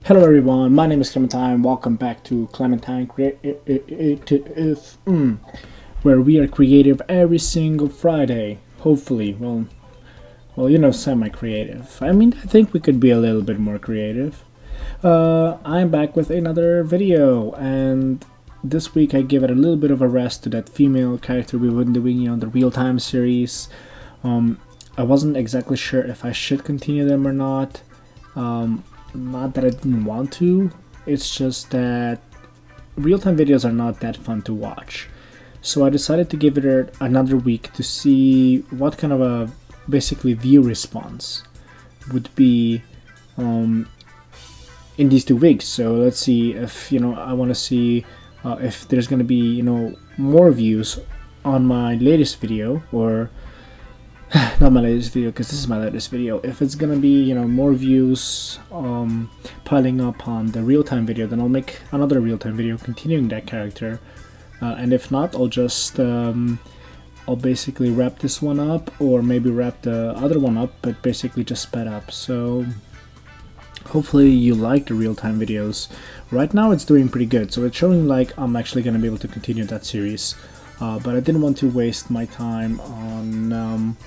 Hello everyone, my name is Clementine. Welcome back to Clementine Creative, where we are creative every single Friday. Hopefully, semi-creative. I think we could be a little bit more creative. I'm back with another video, and this week I give it a little bit of a rest to that female character we've been doing, the real-time series. I wasn't exactly sure if I should continue them or not. Not that I didn't want to, it's just that real-time videos are not that fun to watch. So I decided to give it another week to see what kind of a basically view response would be in these 2 weeks. So let's see if I want to see if there's going to be more views on my latest video, or not my latest video, because this is my latest video. If it's gonna be more views piling up on the real-time video, then I'll make another real-time video continuing that character, and if not, I'll basically wrap this one up, or maybe wrap the other one up, but basically just sped up. So hopefully you like the real-time videos. Right now it's doing pretty good, so it's showing like I'm actually gonna be able to continue that series, but I didn't want to waste my time on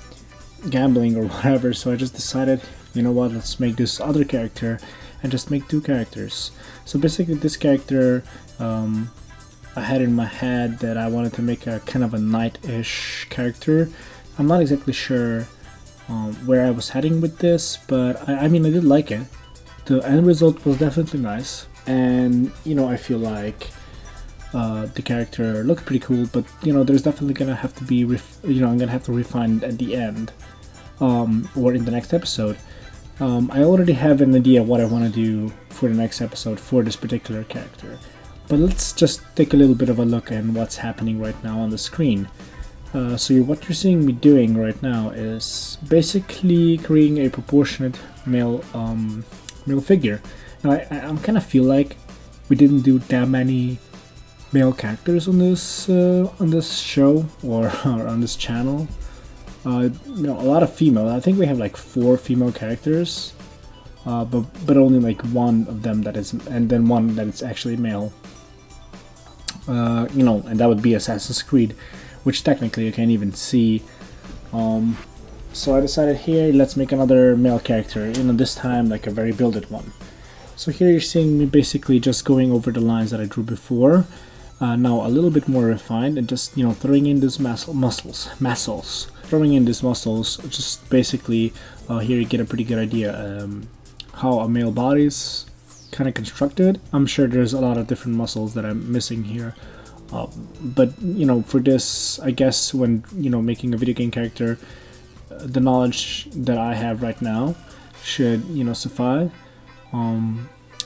gambling or whatever, so I just decided, let's make this other character and just make 2 characters. So basically this character, I had in my head that I wanted to make a kind of a knight-ish character. I'm not exactly sure where I was heading with this, but I did like it. The end result was definitely nice, and I feel like the character looked pretty cool, but there's definitely gonna have to be I'm gonna have to refine it at the end, or in the next episode. I already have an idea what I want to do for the next episode for this particular character, but let's just take a little bit of a look at what's happening right now on the screen. So what you're seeing me doing right now is basically creating a proportionate male figure. Now I kind of feel like we didn't do that many male characters on this show, or on this channel. A lot of female. I think we have like 4 female characters, but only like one of them that is, and then one that is actually male. And that would be Assassin's Creed, which technically you can't even see. So I decided here, let's make another male character. This time like a very built one. So here you're seeing me basically just going over the lines that I drew before. Now a little bit more refined, and just throwing in these muscles. Throwing in these muscles, just basically here you get a pretty good idea how a male body is kind of constructed. I'm sure there's a lot of different muscles that I'm missing here, but for this, I guess when making a video game character, the knowledge that I have right now should suffice.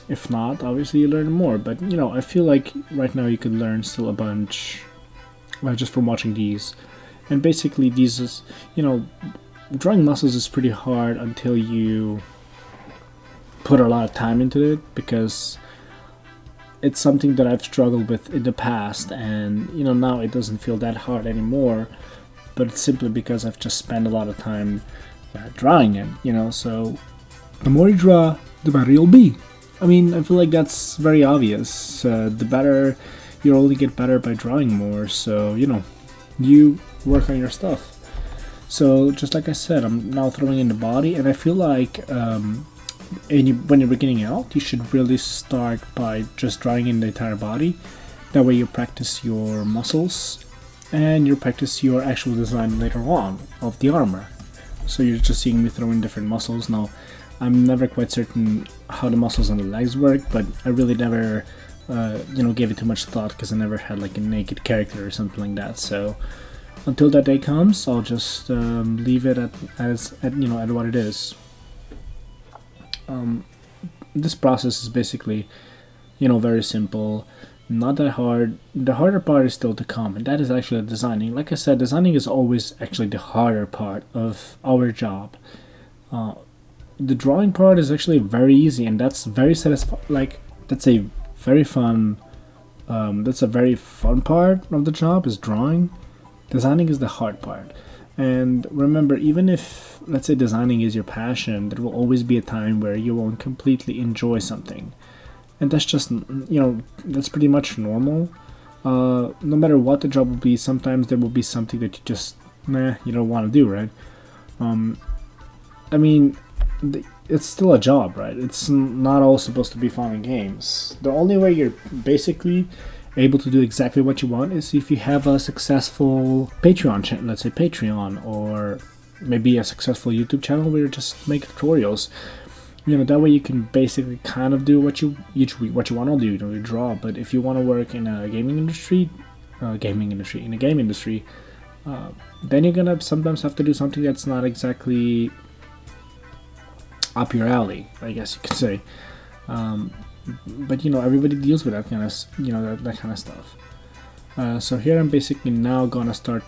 If not, obviously you learn more, but I feel like right now you could learn still a bunch just from watching these. And basically these is, drawing muscles is pretty hard until you put a lot of time into it, because it's something that I've struggled with in the past, and now it doesn't feel that hard anymore, but it's simply because I've just spent a lot of time drawing it, so the more you draw, the better you'll be. I feel like that's very obvious. The better, you only get better by drawing more, so you work on your stuff. So just like I said, I'm now throwing in the body, and I feel like when you're beginning out, you should really start by just drawing in the entire body. That way you practice your muscles, and you practice your actual design later on of the armor. So you're just seeing me throw in different muscles. Now I'm never quite certain how the muscles on the legs work, but I really never gave it too much thought, because I never had like a naked character or something like that. So until that day comes, I'll just leave it at what it is. This process is basically very simple, not that hard. The harder part is still to come, and that is actually designing. Like I said, designing is always actually the harder part of our job. The drawing part is actually very easy, and that's very satisfying. Like that's a very fun part of the job, is drawing. Designing is the hard part, And remember, even if, let's say, designing is your passion, there will always be a time where you won't completely enjoy something. And that's just, that's pretty much normal. No matter what the job will be, sometimes there will be something that you just, you don't want to do, right? I mean, it's still a job, right? It's not all supposed to be fun and games. The only way you're basically able to do exactly what you want is if you have a successful Patreon channel, let's say Patreon, or maybe a successful YouTube channel where you just make tutorials. That way you can basically kind of do what you want to do. You draw. But if you want to work in a gaming industry, then you're gonna sometimes have to do something that's not exactly up your alley, I guess you could say. But everybody deals with that kind of that kind of stuff. So here I'm basically now gonna start,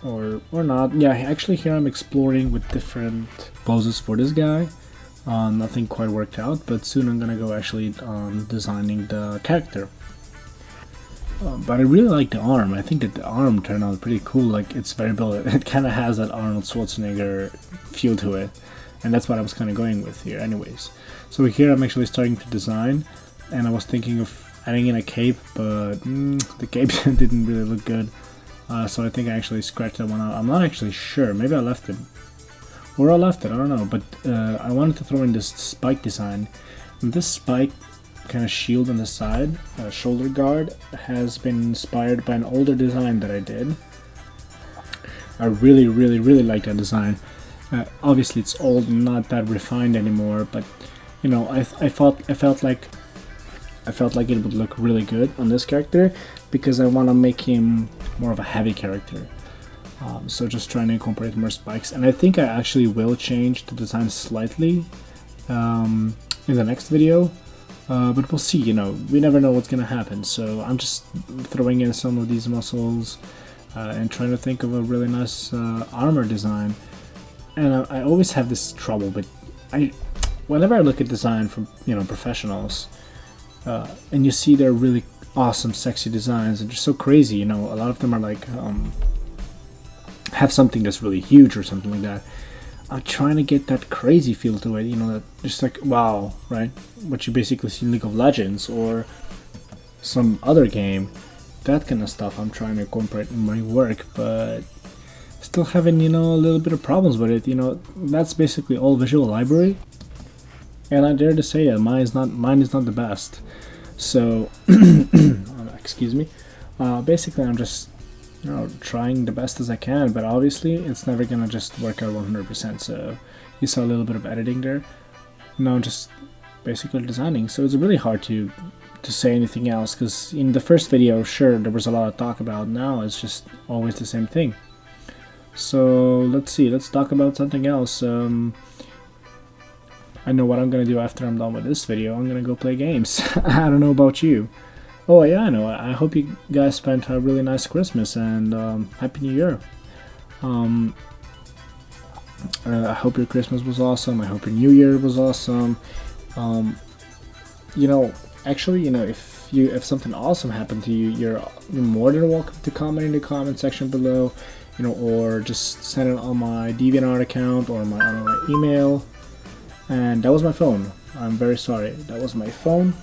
or not. Yeah, actually here I'm exploring with different poses for this guy. Nothing quite worked out, but soon I'm gonna go actually designing the character. But I really like the arm. I think that the arm turned out pretty cool. Like, it's very built. It kind of has that Arnold Schwarzenegger feel to it, and that's what I was kind of going with here anyways. So here I'm actually starting to design, and I was thinking of adding in a cape, but the cape didn't really look good. So I think I actually scratched that one out. I'm not actually sure. Maybe I left it. Or I left it, I don't know. But I wanted to throw in this spike design. And this spike kind of shield on the side, shoulder guard, has been inspired by an older design that I did. I really, really, really like that design. Obviously it's old and not that refined anymore, but I felt like it would look really good on this character because I want to make him more of a heavy character. So just trying to incorporate more spikes, and I think I actually will change the design slightly in the next video, but we'll see. We never know what's gonna happen, so I'm just throwing in some of these muscles and trying to think of a really nice armor design. And I always have this trouble, but whenever I look at design from professionals, and you see their really awesome, sexy designs, and they're so crazy. A lot of them are like have something that's really huge or something like that. I'm trying to get that crazy feel to it. That just like wow, right? What you basically see in League of Legends or some other game, that kind of stuff. I'm trying to incorporate in my work, but still having a little bit of problems with it. That's basically all Visual Library, and I dare to say that mine is not the best. So excuse me. Basically I'm just trying the best as I can, but obviously it's never gonna just work out 100%. So you saw a little bit of editing there. Now just basically designing. So it's really hard to say anything else, because in the first video, sure, there was a lot of talk about. Now it's just always the same thing. So let's see, let's talk about something else. I know what I'm gonna do after I'm done with this video. I'm gonna go play games. I don't know about you. Oh yeah, I know. I hope you guys spent a really nice Christmas and Happy New Year. I hope your Christmas was awesome. I hope your New Year was awesome. Actually, if something awesome happened to you, you're more than welcome to comment in the comment section below. Or just send it on my DeviantArt account or on my email. And that was my phone. I'm very sorry. That was my phone.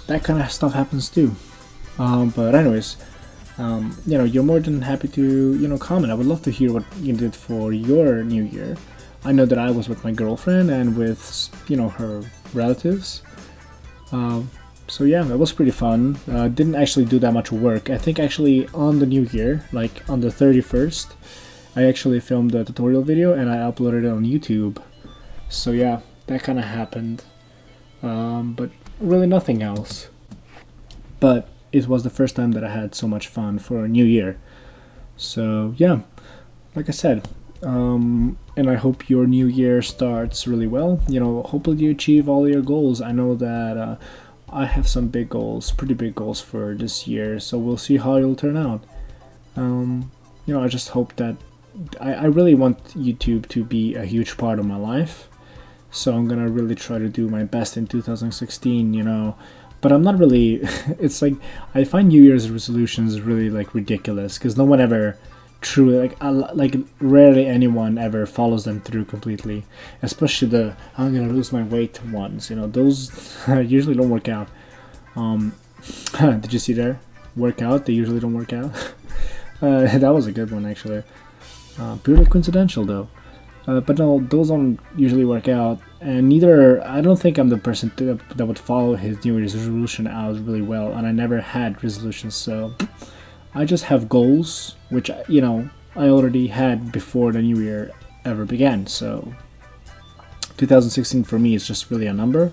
That kind of stuff happens too. But anyways, you're more than happy to, comment. I would love to hear what you did for your New Year. I know that I was with my girlfriend and with, her relatives. So yeah, it was pretty fun. Didn't actually do that much work. I think actually on the New Year, like on the 31st, I actually filmed a tutorial video and I uploaded it on YouTube. So yeah, that kind of happened. But really nothing else. But it was the first time that I had so much fun for a New Year. So yeah, like I said, and I hope your New Year starts really well. Hopefully you achieve all your goals. I know that I have some big goals, pretty big goals for this year, so we'll see how it'll turn out. I just hope that I really want YouTube to be a huge part of my life, so I'm gonna really try to do my best in 2016, but I'm not really, it's like, I find New Year's resolutions really like ridiculous, because no one ever, truly like rarely anyone ever follows them through completely, especially the I'm gonna lose my weight ones. You know, those usually don't work out. Did you see there? Work out? They usually don't work out. That was a good one actually. Purely coincidental though. But no, those don't usually work out, and neither. I don't think I'm the person that would follow his New Year's resolution out really well, and I never had resolutions, so I just have goals, which you know I already had before the new year ever began. So 2016 for me is just really a number,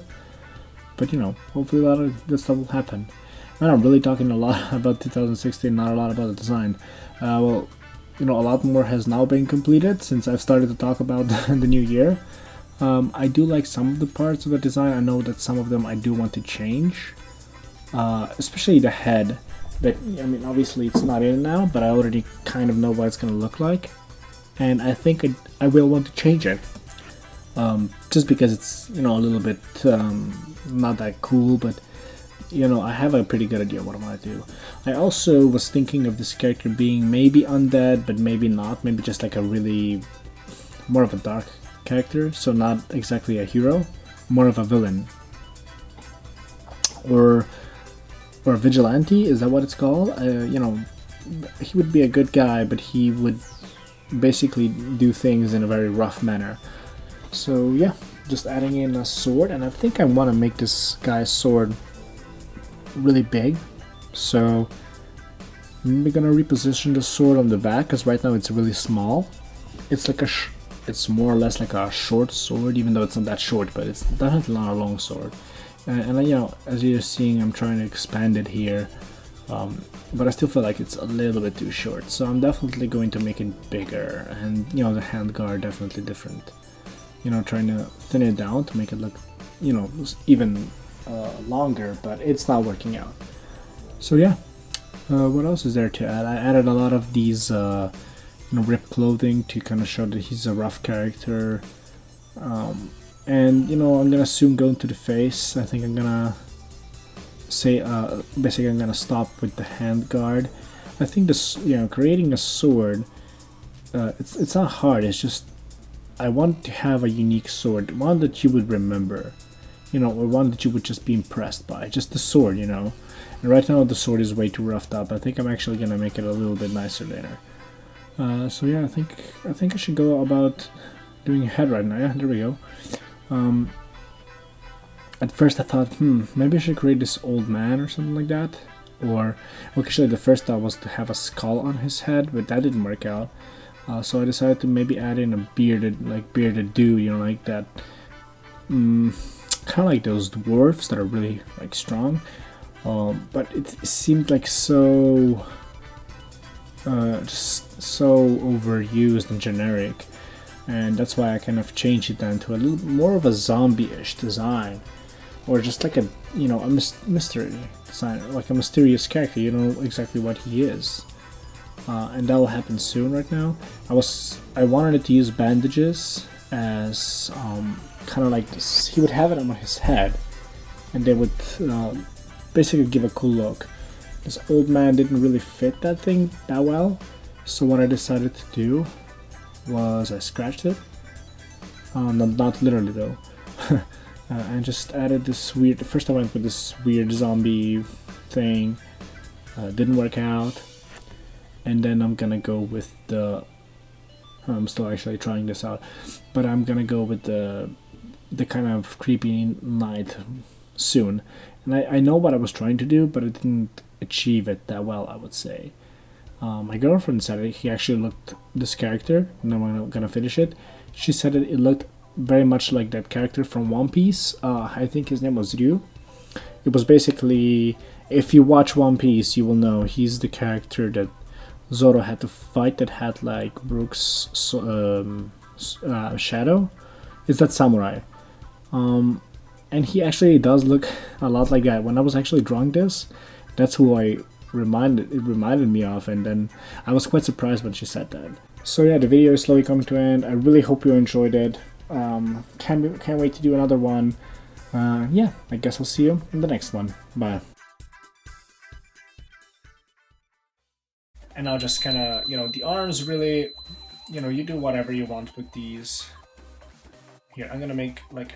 but you know, hopefully a lot of good stuff will happen. And I'm really talking a lot about 2016, not a lot about the design. Well, you know, a lot more has now been completed since I've started to talk about the new year. I do like some of the parts of the design. I know that some of them I do want to change, especially the head. That, I mean, obviously it's not in now, but I already kind of know what it's going to look like, and I think I will want to change it. Just because it's, you know, a little bit not that cool, but you know, I have a pretty good idea what I want to do. I also was thinking of this character being maybe undead, but maybe not. Maybe just like a really more of a dark character, so not exactly a hero, more of a villain, or vigilante. Is that what it's called? You know, he would be a good guy, but he would basically do things in a very rough manner. So yeah, just adding in a sword, and I think I want to make this guy's sword really big, so I'm gonna reposition the sword on the back, because right now it's really small. It's like it's more or less like a short sword, even though it's not that short, but it's definitely not a long sword. And you know, as you're seeing, I'm trying to expand it here, but I still feel like it's a little bit too short, so I'm definitely going to make it bigger, and you know, the handguard definitely different. You know, trying to thin it down to make it look, you know, even longer, but it's not working out. So yeah, what else is there to add? I added a lot of these you know, ripped clothing to kind of show that he's a rough character, and you know, I'm gonna soon go into the face. I think I'm gonna say basically I'm gonna stop with the hand guard. I think this, you know, creating a sword, it's not hard. It's just I want to have a unique sword, one that you would remember, you know, or one that you would just be impressed by, just the sword, you know. And right now the sword is way too roughed up. I think I'm actually gonna make it a little bit nicer later. So yeah, I think I should go about doing a head right now. Yeah, there we go. At first I thought, maybe I should create this old man or something like that. Or, actually the first thought was to have a skull on his head, but that didn't work out. So I decided to maybe add in a bearded dude, you know, like that. Kind of like those dwarfs that are really like strong. But it seemed like so just so overused and generic, and that's why I kind of changed it down to a little more of a zombie-ish design, or just like a, you know, a mystery design, like a mysterious character. You know exactly what he is, and that will happen soon. Right now, I wanted it to use bandages as kind of like this. He would have it on his head, and they would basically give a cool look. This old man didn't really fit that thing that well, so what I decided to do was I scratched it. Not literally though. And just added this weird. First I went with this weird zombie thing. Didn't work out. And then I'm gonna go with the. I'm still actually trying this out, but I'm gonna go with the kind of creepy knight soon. And I know what I was trying to do, but I didn't achieve it that well, I would say. My girlfriend said he actually looked, this character, and I'm gonna finish it. She said it looked very much like that character from One Piece. I think his name was Ryu. It was basically, if you watch One Piece, you will know he's the character that Zoro had to fight, that had like Brook's shadow. It's that samurai. And he actually does look a lot like that. When I was actually drawing this, that's who it reminded me of, and then I was quite surprised when she said that. So yeah, the video is slowly coming to an end. I really hope you enjoyed it. Can't wait to do another one. Yeah, I guess I'll see you in the next one. Bye. And I'll just kind of, you know, the arms really, you know, you do whatever you want with these. Here, I'm gonna make like